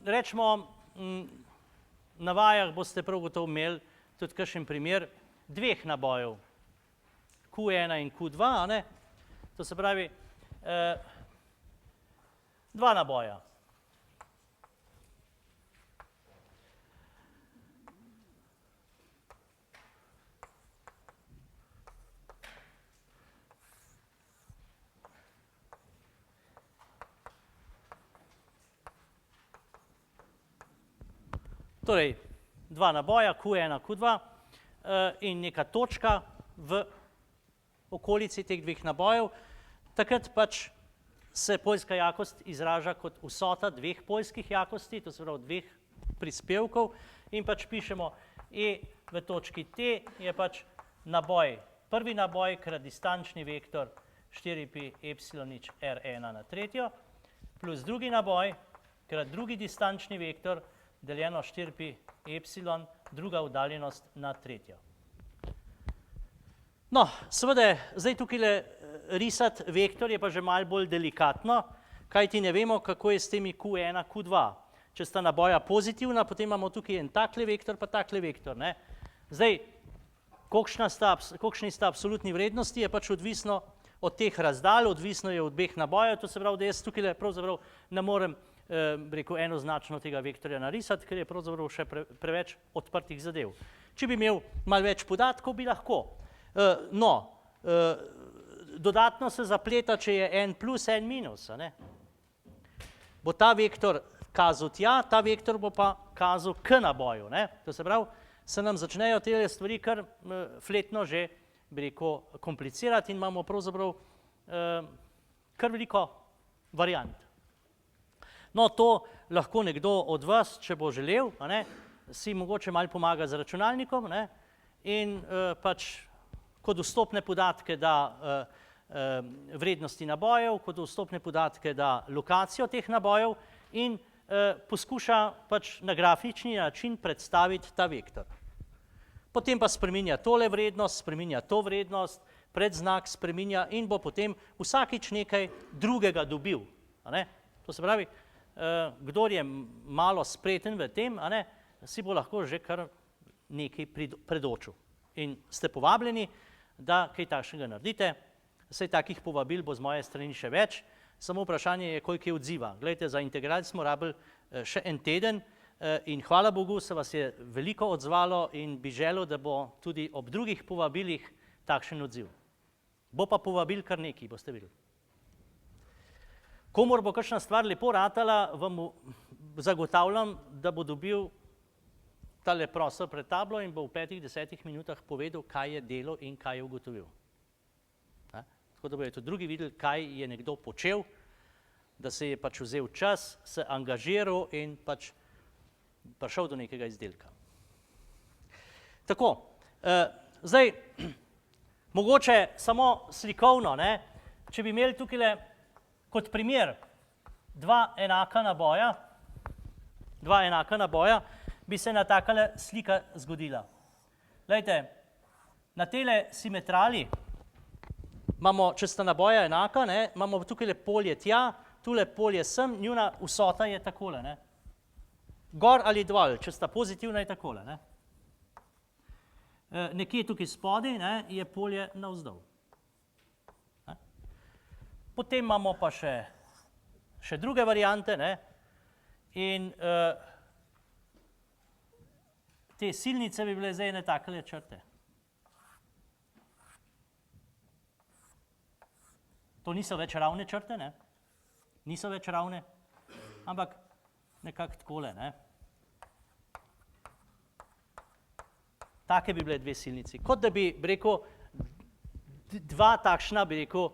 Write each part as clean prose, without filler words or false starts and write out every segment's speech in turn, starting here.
Rečemo, na vajah boste prav gotovo imeli tudi kakšen primer dveh nabojev, Q1 in Q2, a ne? To se pravi, dva naboja. Torej, dva naboja, Q1, Q2 in neka točka v okolici teh dveh nabojev. Takrat pač se poljska jakost izraža kot vsota dveh poljskih jakosti, to se pravi dveh prispevkov, in pač pišemo E v točki T je pač naboj, prvi naboj krat distančni vektor 4pi epsilon nič R1 na tretjo, plus drugi naboj krat drugi distančni vektor deljeno 4pi epsilon, druga oddaljenost na tretjo. No, seveda, zdaj tukaj risati vektor je pa že malo bolj delikatno, kajti ne vemo, kako je s temi Q1, Q2. Če sta naboja pozitivna, potem imamo tukaj en takle vektor, pa takle vektor, ne. Zdaj, kolikšni sta absolutni vrednosti, je pač odvisno od teh razdalj, odvisno je od dveh nabojev, to se pravi, da jaz tukaj pravzaprav ne morem rekel, enoznačno tega vektorja narisati, ker je pravzaprav še preveč odprtih zadev. Če bi imel malo več podatkov, bi lahko. No, dodatno se zapleta, če je n plus, n minus, a ne. Bo ta vektor kazal tja, ta vektor bo pa kazal k naboju, ne. To se pravi, se nam začnejo te stvari kar fletno že, bi rekel, komplicirati in imamo pravzaprav kar veliko variant. No, to lahko nekdo od vas, če bo želel, a ne, si mogoče malo pomaga z računalnikom, ne, in pač kot vstopne podatke da vrednosti nabojev, kot vstopne podatke da lokacijo teh nabojev in poskuša pač na grafični način predstaviti ta vektor. Potem pa spreminja tole vrednost, spreminja to vrednost, predznak spreminja in bo potem vsakič nekaj drugega dobil, a ne. To se pravi, kdor je malo spreten v tem, a ne, si bo lahko že kar nekaj predočil. In ste povabljeni, da kaj takšnega naredite. Saj takih povabil bo z moje strani še več, samo vprašanje je, koliko je odziva. Glejte, za integral smo rabili še en teden in hvala Bogu se vas je veliko odzvalo in bi želel, da bo tudi ob drugih povabilih takšen odziv. Bo pa povabil kar nekaj, boste videli. Komor bo kakšna stvar lepo ratala, vam zagotavljam, da bo dobil tale prostor pred tablo in bo v 5-10 minutah povedal, kaj je delal in kaj je ugotovil. Tako da bodo tudi drugi videli, kaj je nekdo počel, da se je pač vzel čas, se angažiral in pač prišel do nekega izdelka. Tako, zdaj, mogoče samo slikovno, ne, če bi imeli tukaj kot primer dva enaka naboja, bi se ena takale slika zgodila. Glejte, na tele simetrali imamo, če sta naboja enaka, ne, imamo tukaj polje tja, tule polje sem, njuna vsota je takole, ne. Gor ali dol, če sta pozitivna je takole, ne. Nekje tukaj spodaj, ne, je polje navzdol. Potem imamo pa še druge variante, ne, in te silnice bi bile zdaj ene takele črte. To niso več ravne črte, ne, niso več ravne, ampak nekako takole, ne. Take bi bile dve silnici. Kot da bi, rekel, dva takšna, bi rekel,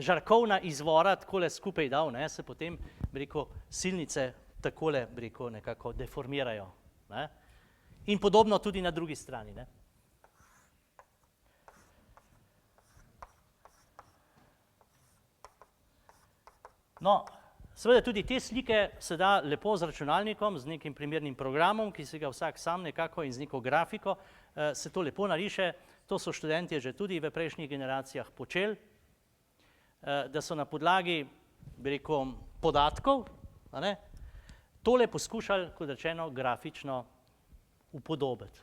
žarkovna izvora takole skupaj dal, ne, se potem, bi rekel, silnice takole, bi rekel, nekako deformirajo, ne. In podobno tudi na drugi strani, ne. No, seveda tudi te slike se da lepo z računalnikom, z nekim primernim programom, ki se ga vsak sam nekako in z neko grafiko se to lepo nariše. To so študentje že tudi v prejšnjih generacijah počeli, da so na podlagi, bi rekel, podatkov, a ne, tole poskušali, kot rečeno, grafično upodobiti.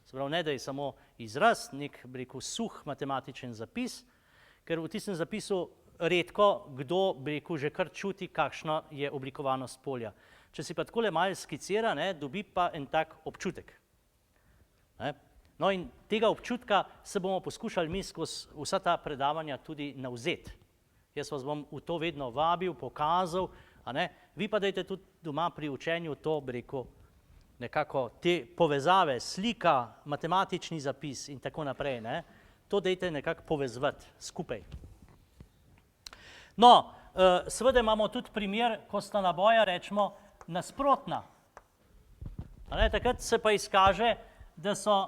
Se pravi, ne da je samo izraz, nek, bi rekel, suh matematičen zapis, ker v tistem zapisu redko kdo, bi rekel, že kar čuti, kakšna je oblikovanost polja. Če si pa takole malo skicira, dobi pa en tak občutek. No in tega občutka se bomo poskušali mi skozi vsa ta predavanja tudi navzeti. Jaz vas bom v to vedno vabil, pokazal, vi pa dajte tudi doma pri učenju to, bi rekel, nekako te povezave, slika, matematični zapis in tako naprej, to dajte nekako povezvati skupaj. No, seveda imamo tudi primer, ko sta naboja, rečemo, nasprotna. Takrat se pa izkaže, da so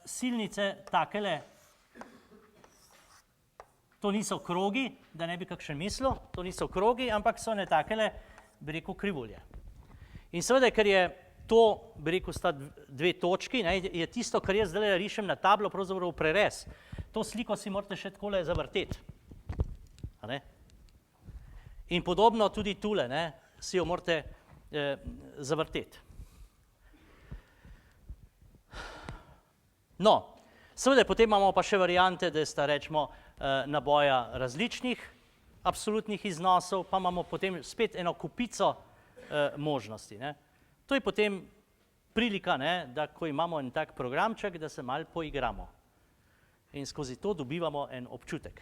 silnice takele, to niso krogi, da ne bi kakšen mislil, to niso krogi, ampak so ne takele, bi rekel, krivulje. In seveda, ker je to, bi rekel, sta dve točki, je tisto, kar jaz zdaj rišem na tablo, pravzaprav prerez. To sliko si morate še takole zavrteti. In podobno tudi tule, si jo morate zavrteti. No, seveda potem imamo pa še variante, da sta, rečemo, naboja različnih absolutnih iznosov, pa imamo potem spet eno kupico možnosti. To je potem prilika, da ko imamo en tak programček, da se malo poigramo. In skozi to dobivamo en občutek.